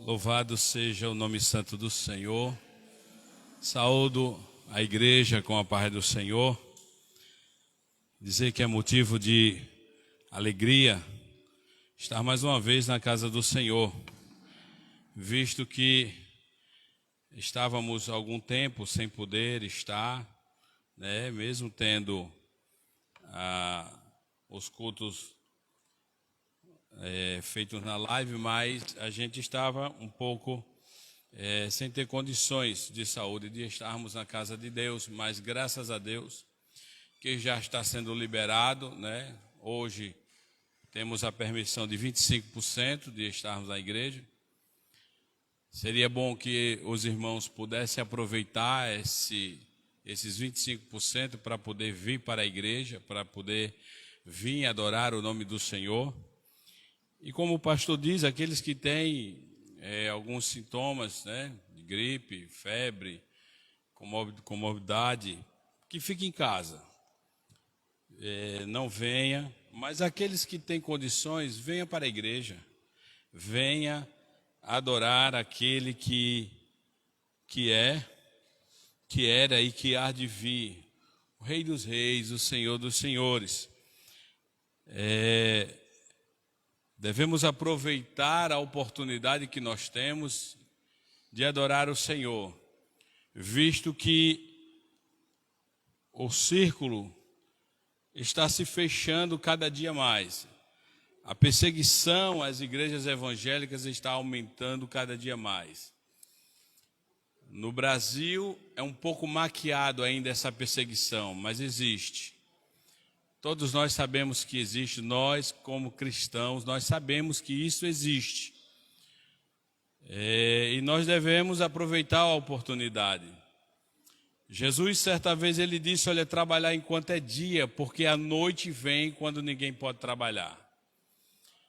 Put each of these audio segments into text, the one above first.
Louvado seja o nome santo do Senhor. Saúdo a igreja com a paz do Senhor. Dizer que é motivo de alegria estar mais uma vez na casa do Senhor, visto que estávamos algum tempo sem poder estar, mesmo tendo os cultos feitos na live, mas a gente estava um pouco sem ter condições de saúde de estarmos na casa de Deus, mas graças a Deus que já está sendo liberado, Hoje temos a permissão de 25% de estarmos na igreja. Seria bom que os irmãos pudessem aproveitar esses 25% para poder vir para a igreja, para poder vir adorar o nome do Senhor. E como o pastor diz, aqueles que têm alguns sintomas, de gripe, febre, comorbidade, que fiquem em casa. Não venha, mas aqueles que têm condições, venha para a igreja. Venha adorar aquele que era e que há de vir, o Rei dos Reis, o Senhor dos Senhores. Devemos aproveitar a oportunidade que nós temos de adorar o Senhor, visto que o círculo está se fechando cada dia mais. A perseguição às igrejas evangélicas está aumentando cada dia mais. No Brasil é um pouco maquiado ainda essa perseguição, mas existe. Todos nós sabemos que existe, nós como cristãos, nós sabemos que isso existe. E nós devemos aproveitar a oportunidade. Jesus, certa vez, ele disse, olha, trabalhar enquanto é dia, porque a noite vem quando ninguém pode trabalhar.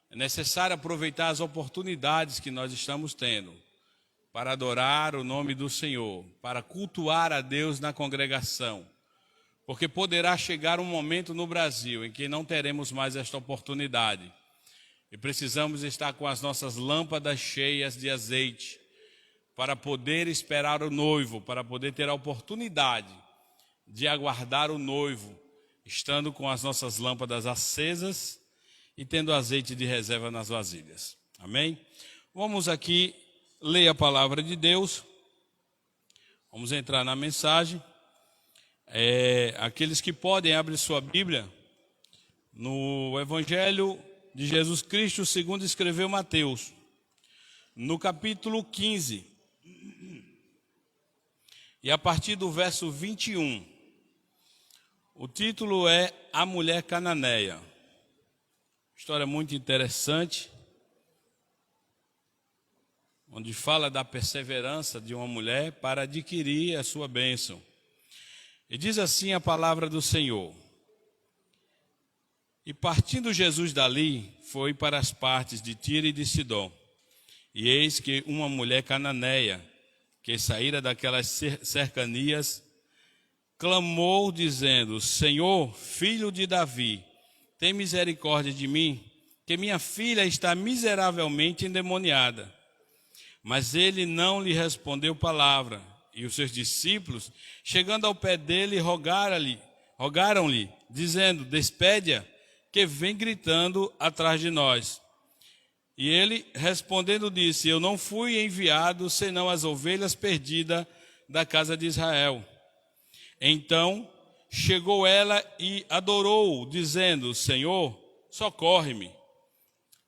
É necessário aproveitar as oportunidades que nós estamos tendo para adorar o nome do Senhor, para cultuar a Deus na congregação. Porque poderá chegar um momento no Brasil em que não teremos mais esta oportunidade. E precisamos estar com as nossas lâmpadas cheias de azeite para poder esperar o noivo, para poder ter a oportunidade de aguardar o noivo, estando com as nossas lâmpadas acesas e tendo azeite de reserva nas vasilhas. Amém? Vamos aqui ler a palavra de Deus. Vamos entrar na mensagem. Aqueles que podem, abre sua Bíblia no Evangelho de Jesus Cristo segundo escreveu Mateus, no capítulo 15, e a partir do verso 21. O título é A Mulher Cananeia. História muito interessante, onde fala da perseverança de uma mulher para adquirir a sua bênção. E diz assim a palavra do Senhor. E partindo Jesus dali, foi para as partes de Tiro e de Sidom. E eis que uma mulher cananeia, que saíra daquelas cercanias, clamou dizendo, Senhor, filho de Davi, tem misericórdia de mim, que minha filha está miseravelmente endemoniada. Mas ele não lhe respondeu palavra. E os seus discípulos, chegando ao pé dele, rogaram-lhe, dizendo, despede-a, que vem gritando atrás de nós. E ele, respondendo, disse, eu não fui enviado, senão as ovelhas perdidas da casa de Israel. Então, chegou ela e adorou-o, dizendo, Senhor, socorre-me.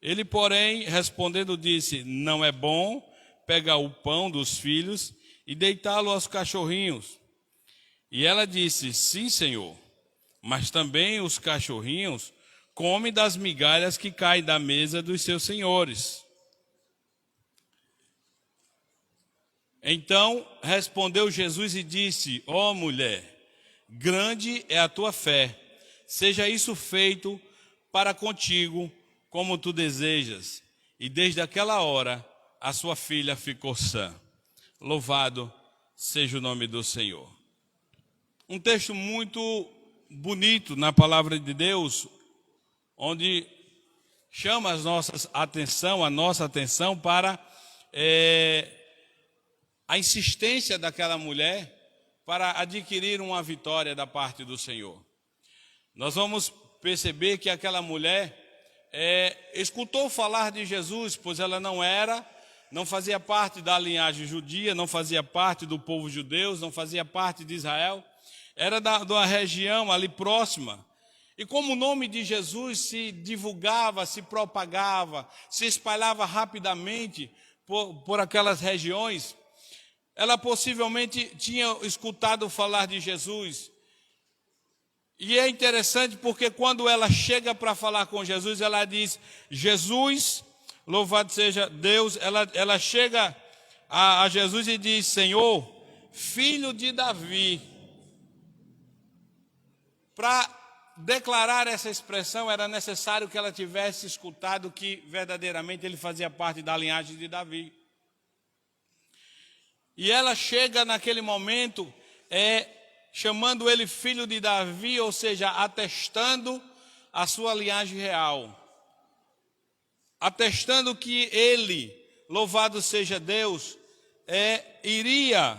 Ele, porém, respondendo, disse, não é bom pegar o pão dos filhos e deitá-lo aos cachorrinhos. E ela disse, sim, Senhor, mas também os cachorrinhos comem das migalhas que caem da mesa dos seus senhores. Então respondeu Jesus e disse, ó mulher, grande é a tua fé, seja isso feito para contigo como tu desejas. E desde aquela hora a sua filha ficou sã. Louvado seja o nome do Senhor. Um texto muito bonito na palavra de Deus, onde chama a nossa atenção para a insistência daquela mulher para adquirir uma vitória da parte do Senhor. Nós vamos perceber que aquela mulher escutou falar de Jesus, pois ela não fazia parte da linhagem judia, não fazia parte do povo judeu, não fazia parte de Israel, era da região ali próxima. E como o nome de Jesus se divulgava, se propagava, se espalhava rapidamente por aquelas regiões, ela possivelmente tinha escutado falar de Jesus. E é interessante porque quando ela chega para falar com Jesus, ela diz: Jesus, louvado seja Deus. Ela chega a Jesus e diz: Senhor, filho de Davi. Para declarar essa expressão, era necessário que ela tivesse escutado que verdadeiramente ele fazia parte da linhagem de Davi. E ela chega naquele momento, chamando ele filho de Davi, ou seja, atestando a sua linhagem real. Atestando que ele, louvado seja Deus, iria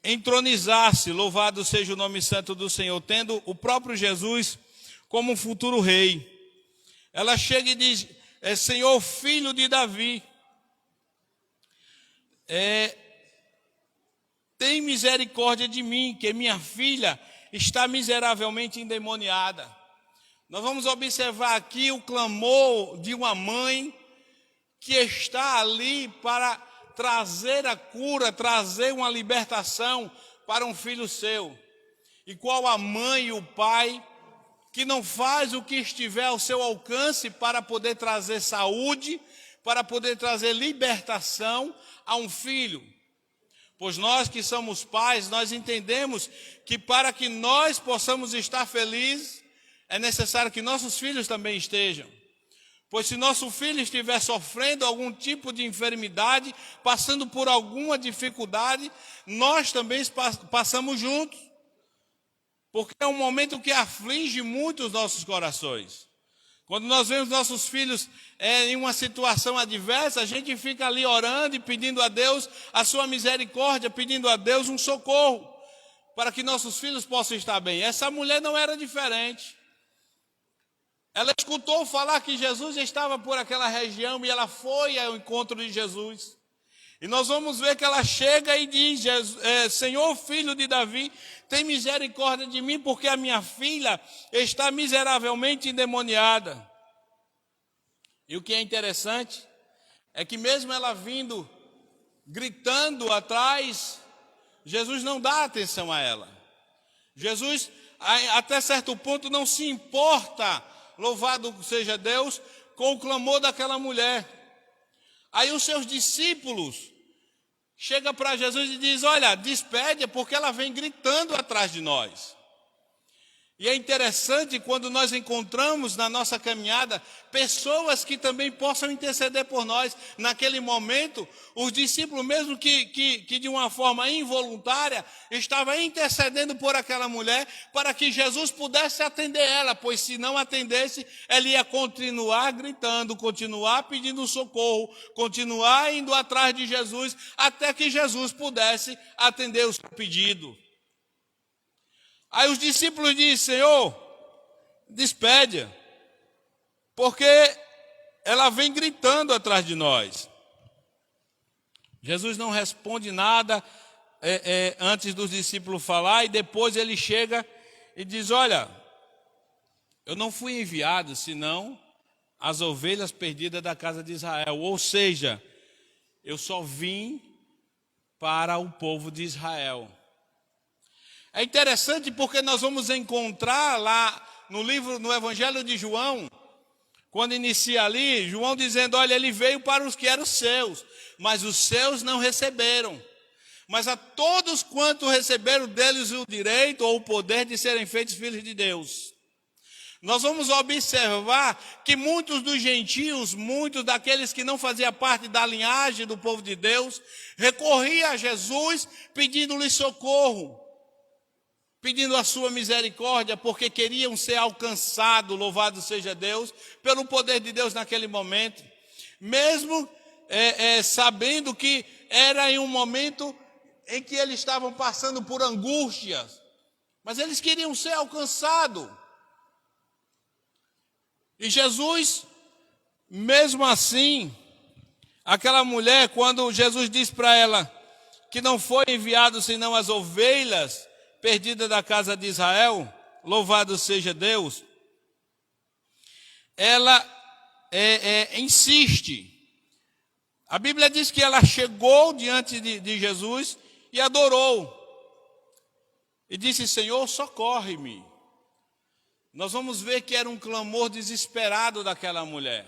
entronizar-se, louvado seja o nome santo do Senhor, tendo o próprio Jesus como um futuro rei. Ela chega e diz: Senhor, filho de Davi, tem misericórdia de mim, que minha filha está miseravelmente endemoniada. Nós vamos observar aqui o clamor de uma mãe que está ali para trazer a cura, trazer uma libertação para um filho seu. E qual a mãe e o pai que não faz o que estiver ao seu alcance para poder trazer saúde, para poder trazer libertação a um filho? Pois nós que somos pais, nós entendemos que para que nós possamos estar felizes, é necessário que nossos filhos também estejam. Pois se nosso filho estiver sofrendo algum tipo de enfermidade, passando por alguma dificuldade, nós também passamos juntos. Porque é um momento que aflige muito os nossos corações. Quando nós vemos nossos filhos em uma situação adversa, a gente fica ali orando e pedindo a Deus a sua misericórdia, pedindo a Deus um socorro, para que nossos filhos possam estar bem. Essa mulher não era diferente. Ela escutou falar que Jesus estava por aquela região e ela foi ao encontro de Jesus. E nós vamos ver que ela chega e diz: Senhor, filho de Davi, tem misericórdia de mim, porque a minha filha está miseravelmente endemoniada. E o que é interessante é que mesmo ela vindo, gritando atrás, Jesus não dá atenção a ela. Jesus, até certo ponto, não se importa, louvado seja Deus, com o clamor daquela mulher. Aí os seus discípulos chegam para Jesus e dizem: olha, despede, porque ela vem gritando atrás de nós. E é interessante quando nós encontramos na nossa caminhada pessoas que também possam interceder por nós. Naquele momento, os discípulos, mesmo que de uma forma involuntária, estavam intercedendo por aquela mulher para que Jesus pudesse atender ela, pois se não atendesse, ela ia continuar gritando, continuar pedindo socorro, continuar indo atrás de Jesus, até que Jesus pudesse atender o seu pedido. Aí os discípulos dizem: Senhor, despede, porque ela vem gritando atrás de nós. Jesus não responde nada antes dos discípulos falar, e depois ele chega e diz: olha, eu não fui enviado senão as ovelhas perdidas da casa de Israel. Ou seja, eu só vim para o povo de Israel. É interessante porque nós vamos encontrar lá no Evangelho de João, quando inicia ali, João dizendo: olha, ele veio para os que eram seus, mas os seus não receberam. Mas a todos quanto receberam deles o direito ou o poder de serem feitos filhos de Deus. Nós vamos observar que muitos dos gentios, muitos daqueles que não faziam parte da linhagem do povo de Deus, recorriam a Jesus pedindo-lhe socorro, pedindo a sua misericórdia, porque queriam ser alcançados, louvado seja Deus, pelo poder de Deus naquele momento. mesmo sabendo que era em um momento em que eles estavam passando por angústias, mas eles queriam ser alcançados. E Jesus, mesmo assim, aquela mulher, quando Jesus disse para ela que não foi enviado senão as ovelhas perdidas da casa de Israel, louvado seja Deus, ela insiste. A Bíblia diz que ela chegou diante de Jesus e adorou. E disse: Senhor, socorre-me. Nós vamos ver que era um clamor desesperado daquela mulher,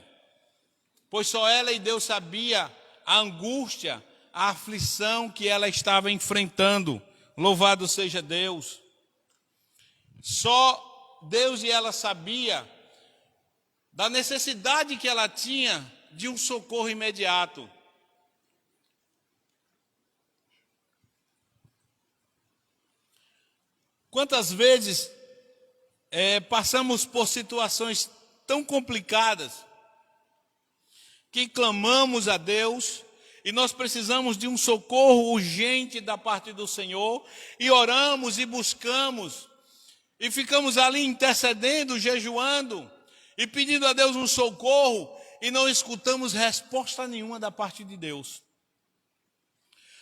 pois só ela e Deus sabia a angústia, a aflição que ela estava enfrentando. Louvado seja Deus. Só Deus e ela sabia da necessidade que ela tinha de um socorro imediato. Quantas vezes passamos por situações tão complicadas que clamamos a Deus e nós precisamos de um socorro urgente da parte do Senhor, e oramos e buscamos e ficamos ali intercedendo, jejuando e pedindo a Deus um socorro, e não escutamos resposta nenhuma da parte de Deus.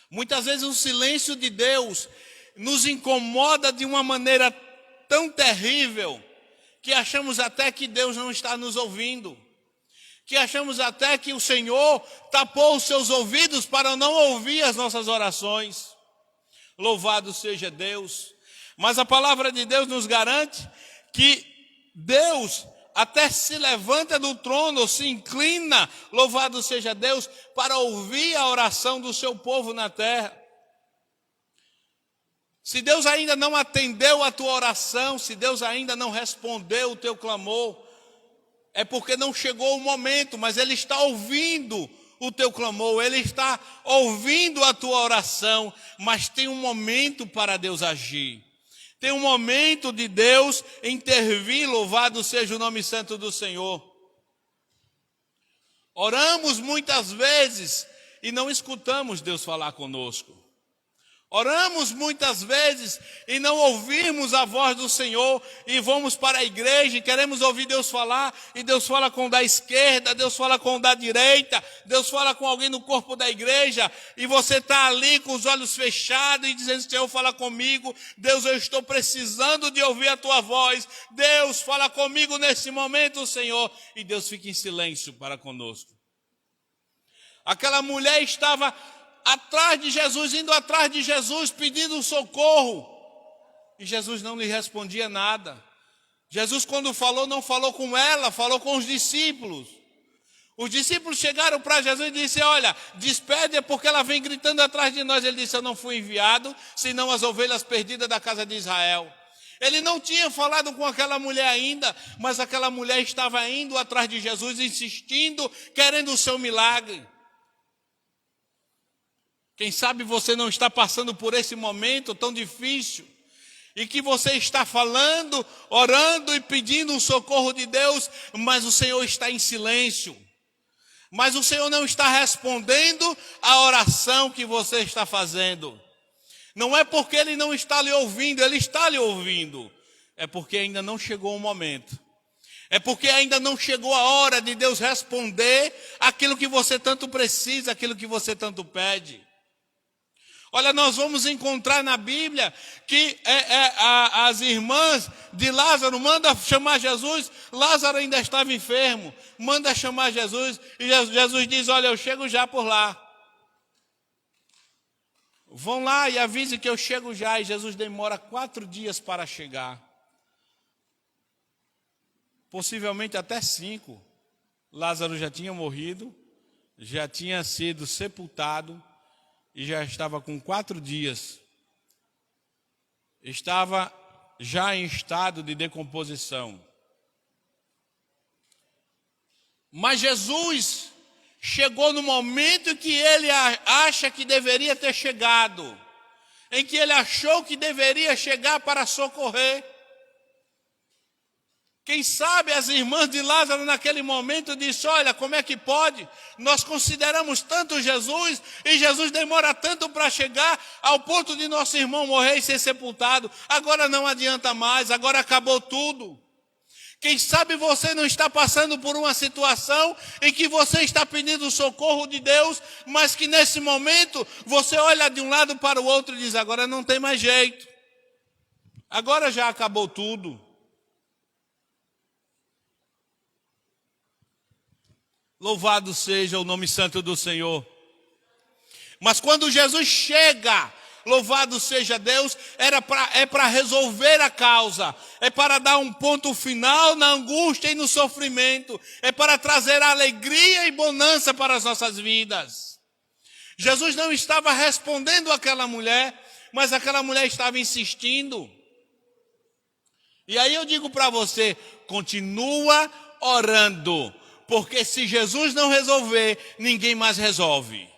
Muitas vezes o silêncio de Deus nos incomoda de uma maneira tão terrível que achamos até que Deus não está nos ouvindo, que achamos até que o Senhor tapou os seus ouvidos para não ouvir as nossas orações. Louvado seja Deus. Mas a palavra de Deus nos garante que Deus até se levanta do trono, se inclina, louvado seja Deus, para ouvir a oração do seu povo na terra. Se Deus ainda não atendeu a tua oração, se Deus ainda não respondeu o teu clamor, é porque não chegou o momento, mas Ele está ouvindo o teu clamor, Ele está ouvindo a tua oração, mas tem um momento para Deus agir. Tem um momento de Deus intervir, louvado seja o nome santo do Senhor. Oramos muitas vezes e não escutamos Deus falar conosco. Oramos muitas vezes e não ouvimos a voz do Senhor, e vamos para a igreja e queremos ouvir Deus falar, e Deus fala com o da esquerda, Deus fala com o da direita, Deus fala com alguém no corpo da igreja, e você está ali com os olhos fechados e dizendo: Senhor, fala comigo. Deus, eu estou precisando de ouvir a tua voz. Deus, fala comigo nesse momento, Senhor. E Deus fica em silêncio para conosco. Aquela mulher estava atrás de Jesus, indo atrás de Jesus, pedindo socorro, e Jesus não lhe respondia nada. Jesus, quando falou, não falou com ela, falou com os discípulos. Os discípulos chegaram para Jesus e disseram: olha, despede, porque ela vem gritando atrás de nós. Ele disse: eu não fui enviado senão as ovelhas perdidas da casa de Israel. Ele não tinha falado com aquela mulher ainda, mas aquela mulher estava indo atrás de Jesus, insistindo, querendo o seu milagre. Quem sabe você não está passando por esse momento tão difícil, e que você está falando, orando e pedindo um socorro de Deus, mas o Senhor está em silêncio. Mas o Senhor não está respondendo a oração que você está fazendo. Não é porque Ele não está lhe ouvindo, Ele está lhe ouvindo. É porque ainda não chegou o momento. É porque ainda não chegou a hora de Deus responder aquilo que você tanto precisa, aquilo que você tanto pede. Olha, nós vamos encontrar na Bíblia que as irmãs de Lázaro mandam chamar Jesus. Lázaro ainda estava enfermo, manda chamar Jesus, e Jesus diz: olha, eu chego já por lá. Vão lá e avise que eu chego já. E Jesus demora 4 dias para chegar. Possivelmente até 5. Lázaro já tinha morrido, já tinha sido sepultado, e já estava com 4 dias. Estava já em estado de decomposição. Mas Jesus chegou no momento em que ele acha que deveria ter chegado, em que ele achou que deveria chegar para socorrer. Quem sabe as irmãs de Lázaro naquele momento disse: olha, como é que pode? Nós consideramos tanto Jesus e Jesus demora tanto para chegar ao ponto de nosso irmão morrer e ser sepultado. Agora não adianta mais, agora acabou tudo. Quem sabe você não está passando por uma situação em que você está pedindo o socorro de Deus, mas que nesse momento você olha de um lado para o outro e diz: agora não tem mais jeito. Agora já acabou tudo. Louvado seja o nome santo do Senhor. Mas quando Jesus chega, louvado seja Deus, é para resolver a causa, é para dar um ponto final na angústia e no sofrimento, é para trazer alegria e bonança para as nossas vidas. Jesus não estava respondendo àquela mulher, mas aquela mulher estava insistindo. E aí eu digo para você, continua orando, porque se Jesus não resolver, ninguém mais resolve.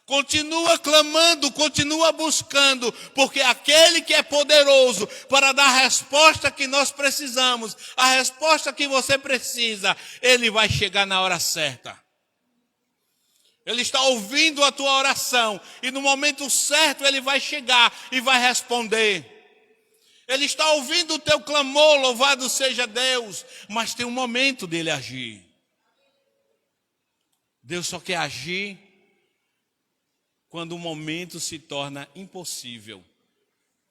Continua clamando, continua buscando, porque aquele que é poderoso para dar a resposta que nós precisamos, a resposta que você precisa, ele vai chegar na hora certa. Ele está ouvindo a tua oração e no momento certo ele vai chegar e vai responder. Ele está ouvindo o teu clamor, louvado seja Deus, mas tem um momento dele agir. Deus só quer agir quando o momento se torna impossível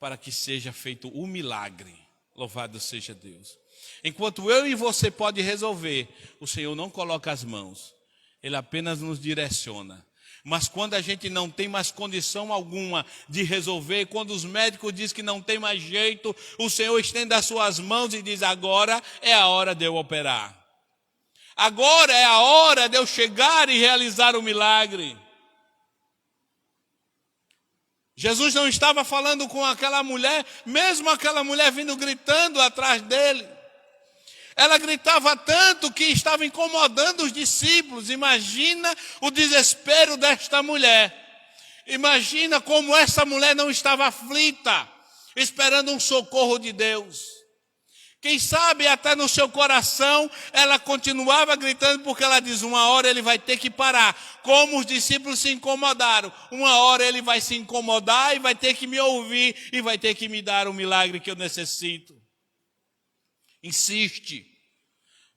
para que seja feito o milagre. Louvado seja Deus. Enquanto eu e você pode resolver, o Senhor não coloca as mãos. Ele apenas nos direciona. Mas quando a gente não tem mais condição alguma de resolver, quando os médicos dizem que não tem mais jeito, o Senhor estende as suas mãos e diz: agora é a hora de eu operar. Agora é a hora de eu chegar e realizar o milagre. Jesus não estava falando com aquela mulher, mesmo aquela mulher vindo gritando atrás dele. Ela gritava tanto que estava incomodando os discípulos. Imagina o desespero desta mulher. Imagina como essa mulher não estava aflita, esperando um socorro de Deus. Quem sabe até no seu coração ela continuava gritando, porque ela diz: uma hora ele vai ter que parar. Como os discípulos se incomodaram, uma hora ele vai se incomodar e vai ter que me ouvir e vai ter que me dar o milagre que eu necessito. Insiste,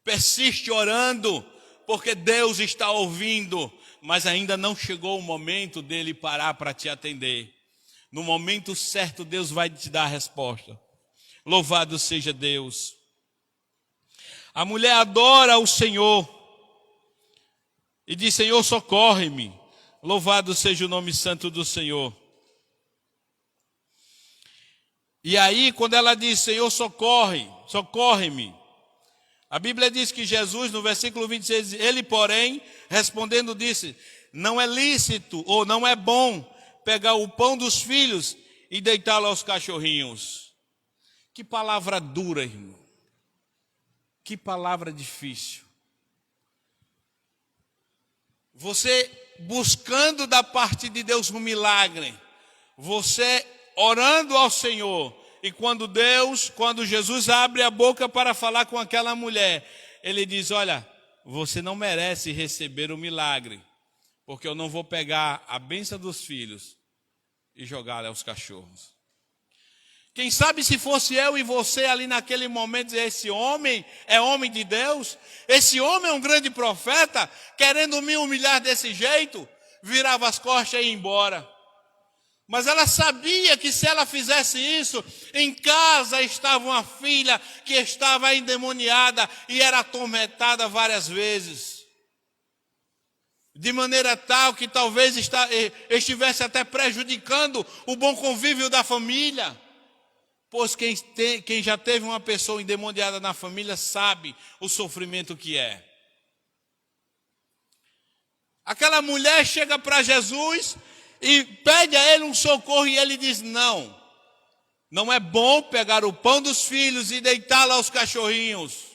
persiste orando, porque Deus está ouvindo, mas ainda não chegou o momento dele parar para te atender. No momento certo Deus vai te dar a resposta. Louvado seja Deus. A mulher adora o Senhor e diz: Senhor, socorre-me. Louvado seja o nome santo do Senhor. E aí, quando ela diz: Senhor, socorre-me. A Bíblia diz que Jesus, no versículo 26, ele, porém, respondendo, disse: não é lícito ou não é bom pegar o pão dos filhos e deitá-lo aos cachorrinhos. Que palavra dura, irmão. Que palavra difícil. Você buscando da parte de Deus um milagre. Você orando ao Senhor. E quando Jesus abre a boca para falar com aquela mulher, ele diz: olha, você não merece receber o milagre, porque eu não vou pegar a bênção dos filhos e jogá-la aos cachorros. Quem sabe se fosse eu e você ali naquele momento dizer: esse homem é homem de Deus, esse homem é um grande profeta, querendo me humilhar desse jeito, virava as costas e ia embora. Mas ela sabia que se ela fizesse isso, em casa estava uma filha que estava endemoniada e era atormentada várias vezes. De maneira tal que talvez estivesse até prejudicando o bom convívio da família. Pois quem já teve uma pessoa endemoniada na família sabe o sofrimento que é. Aquela mulher chega para Jesus e pede a ele um socorro e ele diz: não é bom pegar o pão dos filhos e deitá-lo aos cachorrinhos.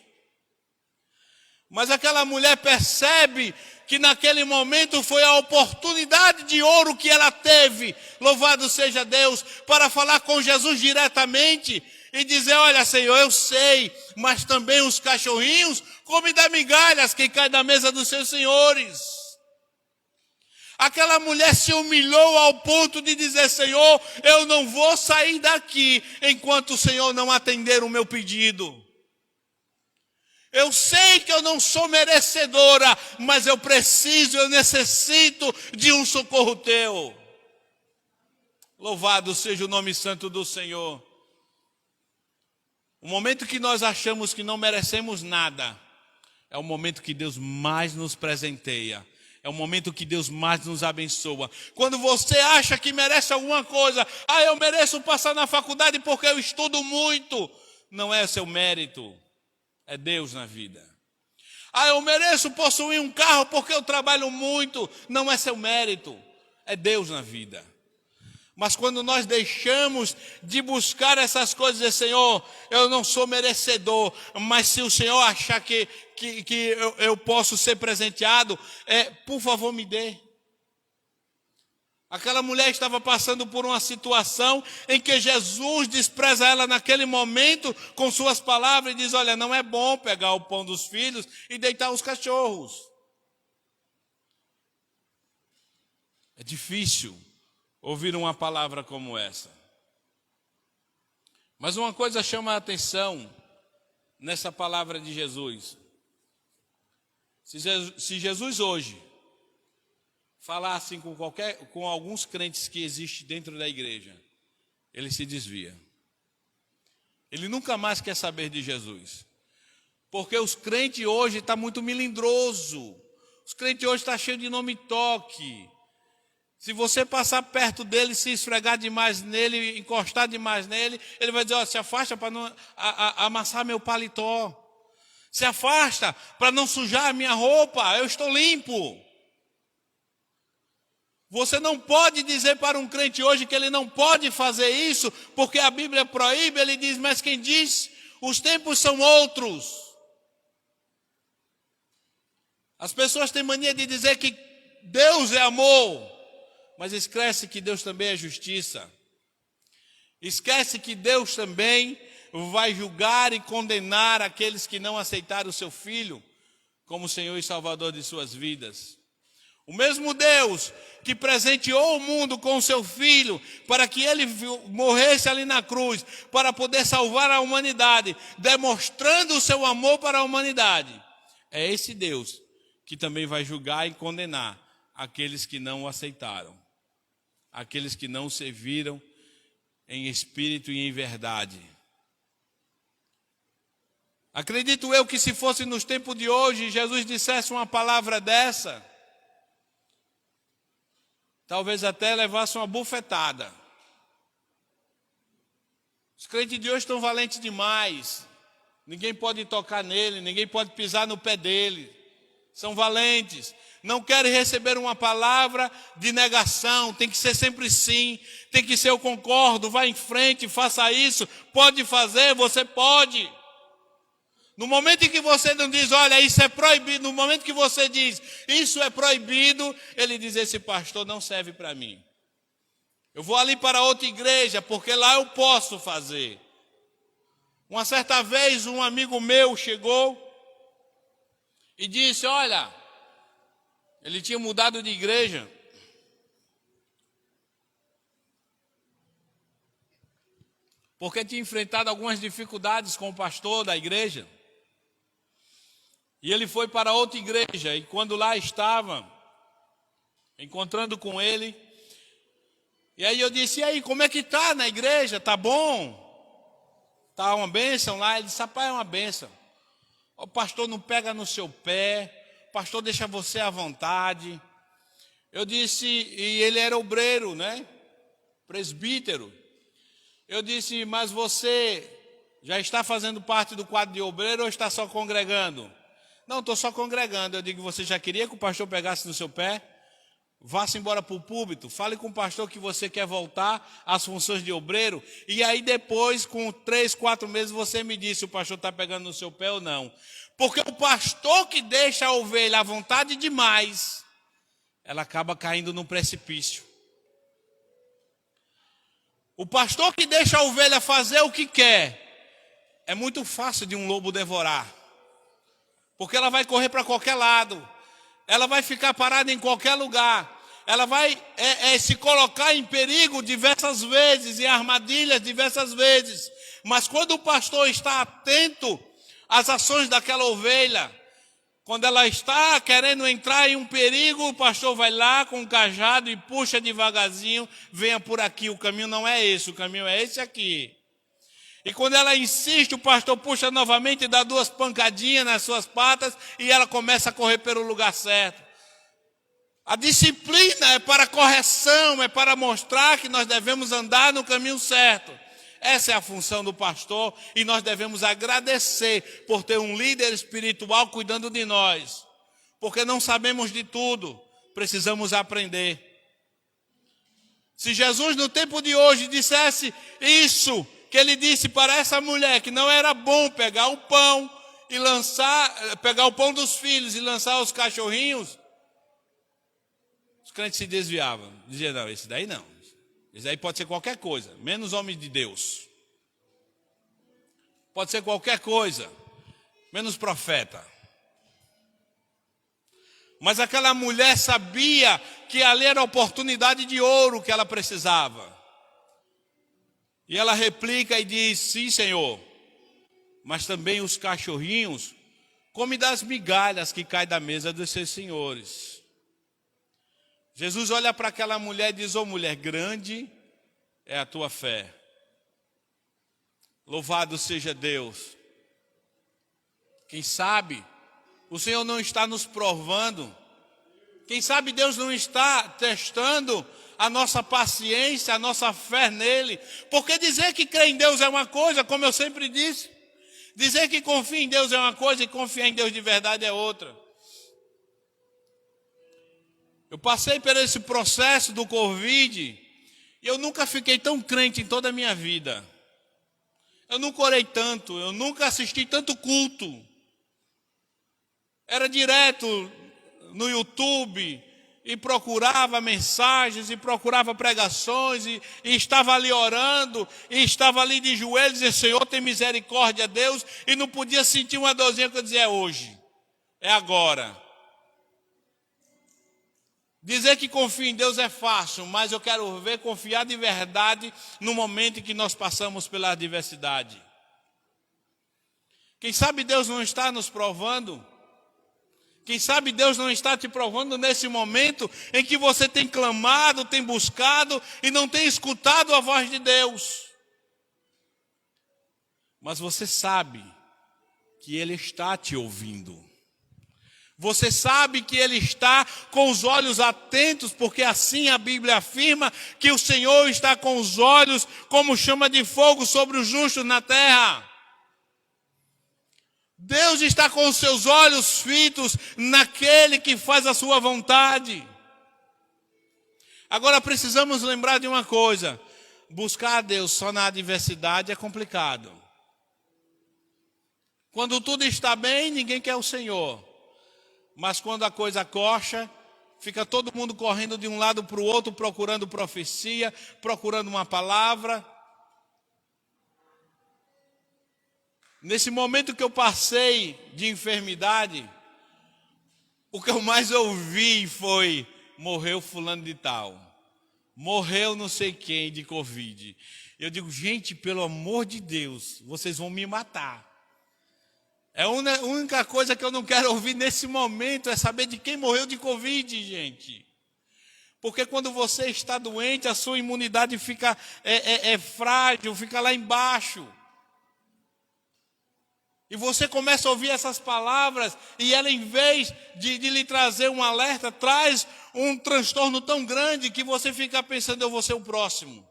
Mas aquela mulher percebe que naquele momento foi a oportunidade de ouro que ela teve, louvado seja Deus, para falar com Jesus diretamente. e dizer, olha, Senhor, eu sei, mas também os cachorrinhos comem das migalhas que caem da mesa dos seus senhores. Aquela mulher se humilhou ao ponto de dizer, Senhor, eu não vou sair daqui enquanto o Senhor não atender o meu pedido. Eu sei que eu não sou merecedora, mas eu preciso, eu necessito de um socorro teu. Louvado seja o nome santo do Senhor. O momento que nós achamos que não merecemos nada, é o momento que Deus mais nos presenteia. É o momento que Deus mais nos abençoa. Quando você acha que merece alguma coisa, eu mereço passar na faculdade porque eu estudo muito. Não é seu mérito, é Deus na vida. Eu mereço possuir um carro porque eu trabalho muito. Não é seu mérito, é Deus na vida. Mas quando nós deixamos de buscar essas coisas, dizer, Senhor, eu não sou merecedor, mas se o Senhor achar que eu posso ser presenteado, por favor me dê. Aquela mulher estava passando por uma situação em que Jesus despreza ela naquele momento com suas palavras e diz, olha, não é bom pegar o pão dos filhos e deitar os cachorros. É difícil ouvir uma palavra como essa. Mas uma coisa chama a atenção nessa palavra de Jesus. Se Jesus hoje falasse com alguns crentes que existem dentro da igreja, ele se desvia. Ele nunca mais quer saber de Jesus. Porque os crentes hoje estão muito melindroso. Os crentes hoje estão cheios de nome-toque. Se você passar perto dele, se esfregar demais nele, encostar demais nele, ele vai dizer, se afasta para não amassar meu paletó. Se afasta para não sujar a minha roupa, eu estou limpo. Você não pode dizer para um crente hoje que ele não pode fazer isso, porque a Bíblia proíbe, ele diz, mas quem diz, os tempos são outros. As pessoas têm mania de dizer que Deus é amor. Mas esquece que Deus também é justiça. Esquece que Deus também vai julgar e condenar aqueles que não aceitaram o seu Filho como Senhor e Salvador de suas vidas. O mesmo Deus que presenteou o mundo com o seu Filho para que ele morresse ali na cruz, para poder salvar a humanidade, demonstrando o seu amor para a humanidade. É esse Deus que também vai julgar e condenar aqueles que não o aceitaram. Aqueles que não serviram em espírito e em verdade. Acredito eu que se fosse nos tempos de hoje, Jesus dissesse uma palavra dessa, talvez até levasse uma bufetada. Os crentes de hoje estão valentes demais. Ninguém pode tocar nele, ninguém pode pisar no pé dele. São valentes. Não querem receber uma palavra de negação, tem que ser sempre sim, tem que ser eu concordo, vá em frente, faça isso, pode fazer, você pode. No momento em que você não diz, olha, isso é proibido, no momento que você diz, isso é proibido, ele diz, esse pastor não serve para mim. Eu vou ali para outra igreja, porque lá eu posso fazer. Uma certa vez um amigo meu chegou e disse, olha, ele tinha mudado de igreja. Porque tinha enfrentado algumas dificuldades com o pastor da igreja. E ele foi para outra igreja. E quando lá estava, encontrando com ele. E aí eu disse, e aí, como é que está na igreja? Está bom? Está uma bênção lá? Ele disse, rapaz, é uma bênção. O pastor não pega no seu pé. O pastor deixa você à vontade. Eu disse, e ele era obreiro, né? Presbítero. Eu disse, mas você já está fazendo parte do quadro de obreiro ou está só congregando? Não, estou só congregando. Eu digo, você já queria que o pastor pegasse no seu pé? Vá-se embora para o púlpito, fale com o pastor que você quer voltar às funções de obreiro. E aí depois, com 3, 4 meses, você me diz se o pastor está pegando no seu pé ou não. Porque o pastor que deixa a ovelha à vontade demais, ela acaba caindo no precipício. O pastor que deixa a ovelha fazer o que quer, é muito fácil de um lobo devorar, porque ela vai correr para qualquer lado, ela vai ficar parada em qualquer lugar, ela vai se colocar em perigo diversas vezes, em armadilhas diversas vezes. Mas quando o pastor está atento às ações daquela ovelha, quando ela está querendo entrar em um perigo, o pastor vai lá com um cajado e puxa devagarzinho, venha por aqui, o caminho não é esse, o caminho é esse aqui. E quando ela insiste, o pastor puxa novamente e dá 2 pancadinhas nas suas patas e ela começa a correr pelo lugar certo. A disciplina é para correção, é para mostrar que nós devemos andar no caminho certo. Essa é a função do pastor e nós devemos agradecer por ter um líder espiritual cuidando de nós. Porque não sabemos de tudo, precisamos aprender. Se Jesus no tempo de hoje dissesse isso, que ele disse para essa mulher que não era bom pegar o pão e pegar o pão dos filhos e lançar aos cachorrinhos, os crentes se desviavam. Diziam, não, esse daí não. Esse daí pode ser qualquer coisa, menos homem de Deus. Pode ser qualquer coisa, menos profeta. Mas aquela mulher sabia que ali era a oportunidade de ouro que ela precisava. E ela replica e diz, sim, Senhor, mas também os cachorrinhos comem das migalhas que caem da mesa dos seus senhores. Jesus olha para aquela mulher e diz, ô mulher, grande é a tua fé. Louvado seja Deus. Quem sabe o Senhor não está nos provando. Quem sabe Deus não está testando a nossa paciência, a nossa fé nele. Porque dizer que crê em Deus é uma coisa, como eu sempre disse. Dizer que confia em Deus é uma coisa e confiar em Deus de verdade é outra. Eu passei por esse processo do Covid e eu nunca fiquei tão crente em toda a minha vida. Eu nunca orei tanto, eu nunca assisti tanto culto. Era direto no YouTube e procurava mensagens e procurava pregações e estava ali orando e estava ali de joelhos e Senhor, tem misericórdia, Deus, e não podia sentir uma dorzinha que eu dizia, é hoje, é agora. Dizer que confio em Deus é fácil, mas eu quero ver confiar de verdade no momento em que nós passamos pela adversidade. Quem sabe Deus não está nos provando? Quem sabe Deus não está te provando nesse momento em que você tem clamado, tem buscado e não tem escutado a voz de Deus. Mas você sabe que Ele está te ouvindo. Você sabe que Ele está com os olhos atentos, porque assim a Bíblia afirma que o Senhor está com os olhos como chama de fogo sobre os justos na terra. Deus está com os seus olhos fitos naquele que faz a sua vontade. Agora precisamos lembrar de uma coisa: buscar a Deus só na adversidade é complicado. Quando tudo está bem, ninguém quer o Senhor. Mas quando a coisa coxa, fica todo mundo correndo de um lado para o outro, procurando profecia, procurando uma palavra. Nesse momento que eu passei de enfermidade, o que eu mais ouvi foi, morreu fulano de tal, morreu não sei quem de Covid. Eu digo, gente, pelo amor de Deus, vocês vão me matar. É a única coisa que eu não quero ouvir nesse momento é saber de quem morreu de Covid, gente. Porque quando você está doente, a sua imunidade fica frágil, fica lá embaixo. E você começa a ouvir essas palavras e ela, em vez de lhe trazer um alerta, traz um transtorno tão grande que você fica pensando, eu vou ser o próximo.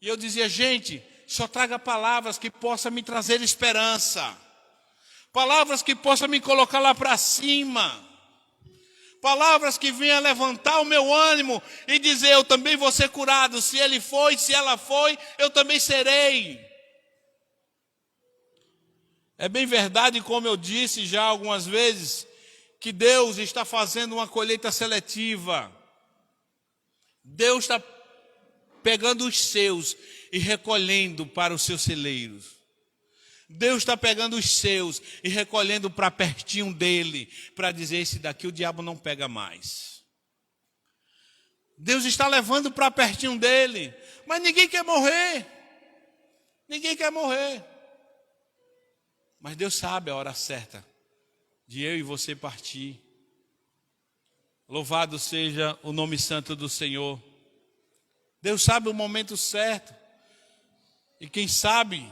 E eu dizia, gente, só traga palavras que possam me trazer esperança. Palavras que possam me colocar lá para cima. Palavras que venham levantar o meu ânimo e dizer, eu também vou ser curado. Se ele foi, se ela foi, eu também serei. É bem verdade, como eu disse já algumas vezes, que Deus está fazendo uma colheita seletiva. Deus está pegando os seus e recolhendo para os seus celeiros. Deus está pegando os seus e recolhendo para pertinho dele, para dizer: esse daqui o diabo não pega mais. Deus está levando para pertinho dele, mas ninguém quer morrer. Ninguém quer morrer. Mas Deus sabe a hora certa de eu e você partir. Louvado seja o nome santo do Senhor. Deus sabe o momento certo. E quem sabe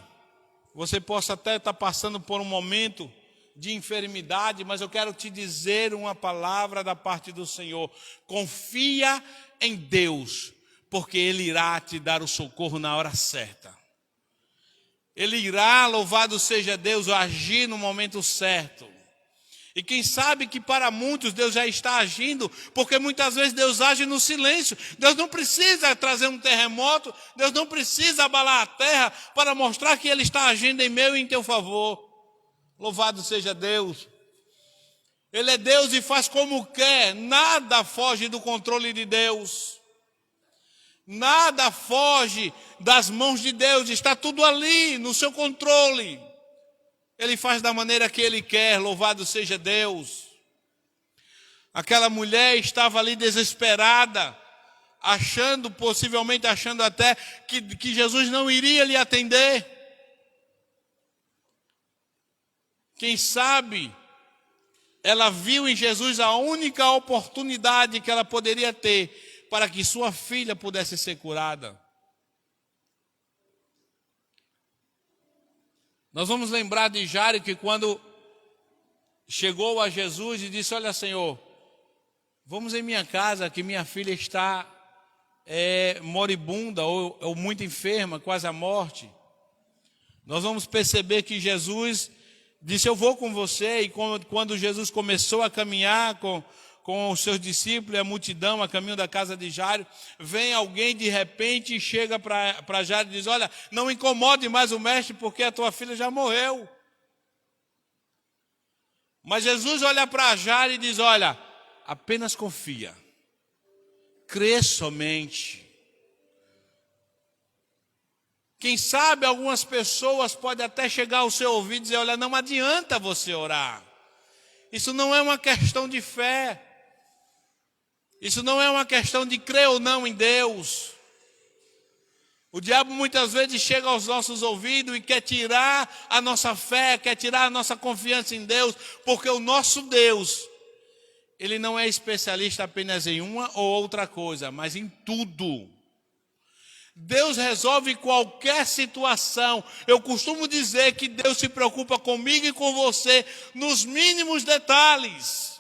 você possa até estar passando por um momento de enfermidade, mas eu quero te dizer uma palavra da parte do Senhor. Confia em Deus, porque Ele irá te dar o socorro na hora certa. Ele irá, louvado seja Deus, agir no momento certo. E quem sabe que para muitos Deus já está agindo, porque muitas vezes Deus age no silêncio. Deus não precisa trazer um terremoto, Deus não precisa abalar a terra para mostrar que Ele está agindo em meu e em teu favor. Louvado seja Deus. Ele é Deus e faz como quer, nada foge do controle de Deus. Nada foge das mãos de Deus, está tudo ali no seu controle. Ele faz da maneira que Ele quer, louvado seja Deus. Aquela mulher estava ali desesperada, possivelmente achando até que Jesus não iria lhe atender. Quem sabe, ela viu em Jesus a única oportunidade que ela poderia ter para que sua filha pudesse ser curada. Nós vamos lembrar de Jairo, que quando chegou a Jesus e disse: olha, Senhor, vamos em minha casa, que minha filha está moribunda ou muito enferma, quase à morte. Nós vamos perceber que Jesus disse: eu vou com você. E quando Jesus começou a caminhar com os seus discípulos e a multidão a caminho da casa de Jairo, vem alguém de repente e chega para Jairo e diz: olha, não incomode mais o mestre, porque a tua filha já morreu. Mas Jesus olha para Jairo e diz: olha, apenas confia, crê somente. Quem sabe algumas pessoas podem até chegar ao seu ouvido e dizer: olha, não adianta você orar. Isso não é uma questão de fé. Isso não é uma questão de crer ou não em Deus. O diabo muitas vezes chega aos nossos ouvidos e quer tirar a nossa fé, quer tirar a nossa confiança em Deus, porque o nosso Deus, Ele não é especialista apenas em uma ou outra coisa, mas em tudo. Deus resolve qualquer situação. Eu costumo dizer que Deus se preocupa comigo e com você nos mínimos detalhes.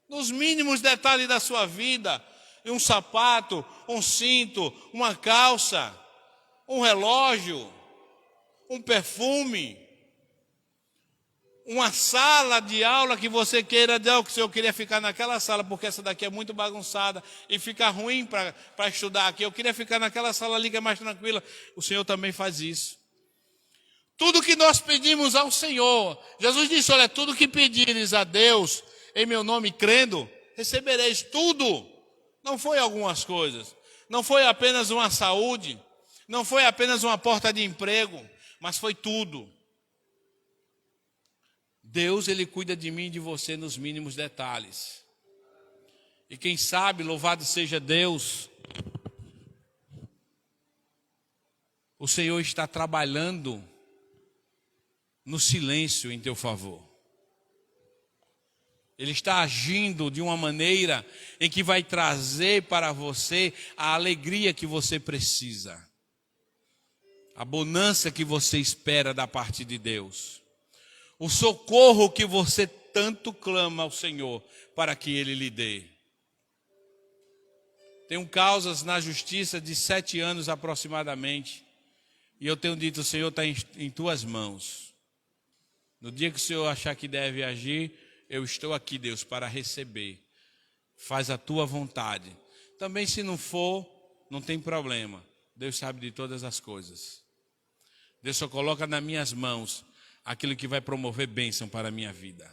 Nos mínimos detalhes da sua vida. Um sapato, um cinto, uma calça, um relógio, um perfume, uma sala de aula que você queira dizer: que eu queria ficar naquela sala porque essa daqui é muito bagunçada e fica ruim para estudar aqui. Eu queria ficar naquela sala ali que é mais tranquila. O Senhor também faz isso. Tudo que nós pedimos ao Senhor, Jesus disse: olha, tudo que pedires a Deus em meu nome, crendo, recebereis tudo. Não foi algumas coisas, não foi apenas uma saúde, não foi apenas uma porta de emprego, mas foi tudo. Deus, Ele cuida de mim e de você nos mínimos detalhes. E quem sabe, louvado seja Deus, o Senhor está trabalhando no silêncio em teu favor. Ele está agindo de uma maneira em que vai trazer para você a alegria que você precisa, a bonança que você espera da parte de Deus, o socorro que você tanto clama ao Senhor para que Ele lhe dê. Tenho causas na justiça de 7 anos aproximadamente, e eu tenho dito: o Senhor está em tuas mãos. No dia que o Senhor achar que deve agir, eu estou aqui, Deus, para receber. Faz a tua vontade. Também, se não for, não tem problema. Deus sabe de todas as coisas. Deus só coloca nas minhas mãos aquilo que vai promover bênção para a minha vida.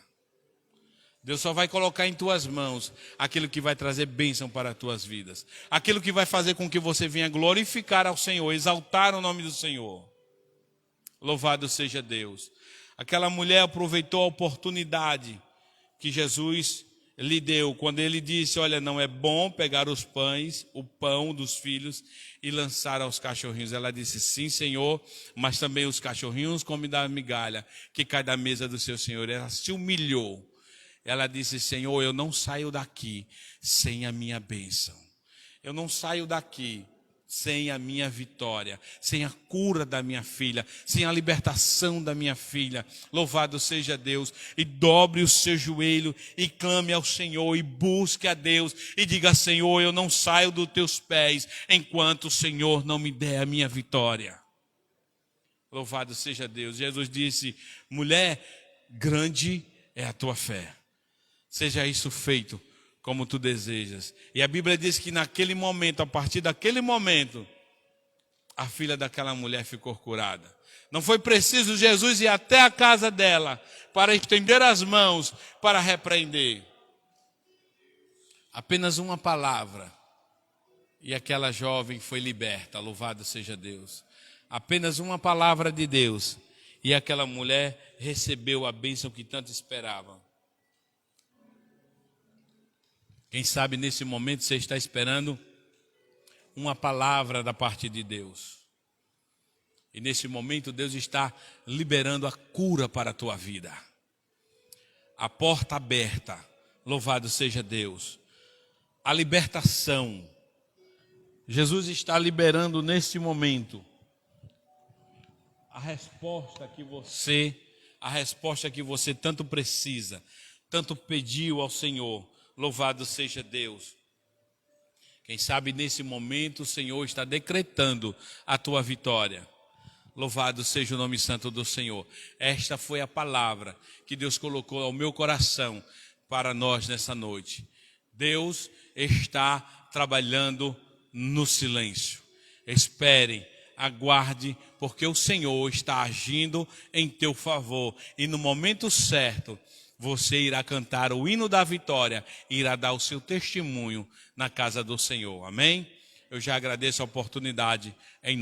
Deus só vai colocar em tuas mãos aquilo que vai trazer bênção para as tuas vidas. Aquilo que vai fazer com que você venha glorificar ao Senhor, exaltar o nome do Senhor. Louvado seja Deus. Aquela mulher aproveitou a oportunidade que Jesus lhe deu, quando ele disse, olha, não é bom pegar os pães, o pão dos filhos e lançar aos cachorrinhos. Ela disse, sim, Senhor, mas também os cachorrinhos comem da migalha que cai da mesa do seu Senhor. Ela se humilhou. Ela disse, Senhor, eu não saio daqui sem a minha bênção. Eu não saio daqui sem a minha vitória, sem a cura da minha filha, sem a libertação da minha filha. Louvado seja Deus. E dobre o seu joelho e clame ao Senhor e busque a Deus e diga, Senhor, eu não saio dos teus pés enquanto o Senhor não me der a minha vitória. Louvado seja Deus. Jesus disse, mulher, grande é a tua fé. Seja isso feito como tu desejas. E a Bíblia diz que naquele momento, a partir daquele momento, a filha daquela mulher ficou curada. Não foi preciso Jesus ir até a casa dela para estender as mãos para repreender. Apenas uma palavra e aquela jovem foi liberta. Louvado seja Deus. Apenas uma palavra de Deus e aquela mulher recebeu a bênção que tanto esperava. Quem sabe nesse momento você está esperando uma palavra da parte de Deus. E nesse momento Deus está liberando a cura para a tua vida. A porta aberta, louvado seja Deus. A libertação. Jesus está liberando nesse momento a resposta que você tanto precisa, tanto pediu ao Senhor. Louvado seja Deus. Quem sabe nesse momento o Senhor está decretando a tua vitória. Louvado seja o nome santo do Senhor. Esta foi a palavra que Deus colocou ao meu coração para nós nessa noite. Deus está trabalhando no silêncio. Espere, aguarde, porque o Senhor está agindo em teu favor. E no momento certo, você irá cantar o hino da vitória e irá dar o seu testemunho na casa do Senhor. Amém? Eu já agradeço a oportunidade em nome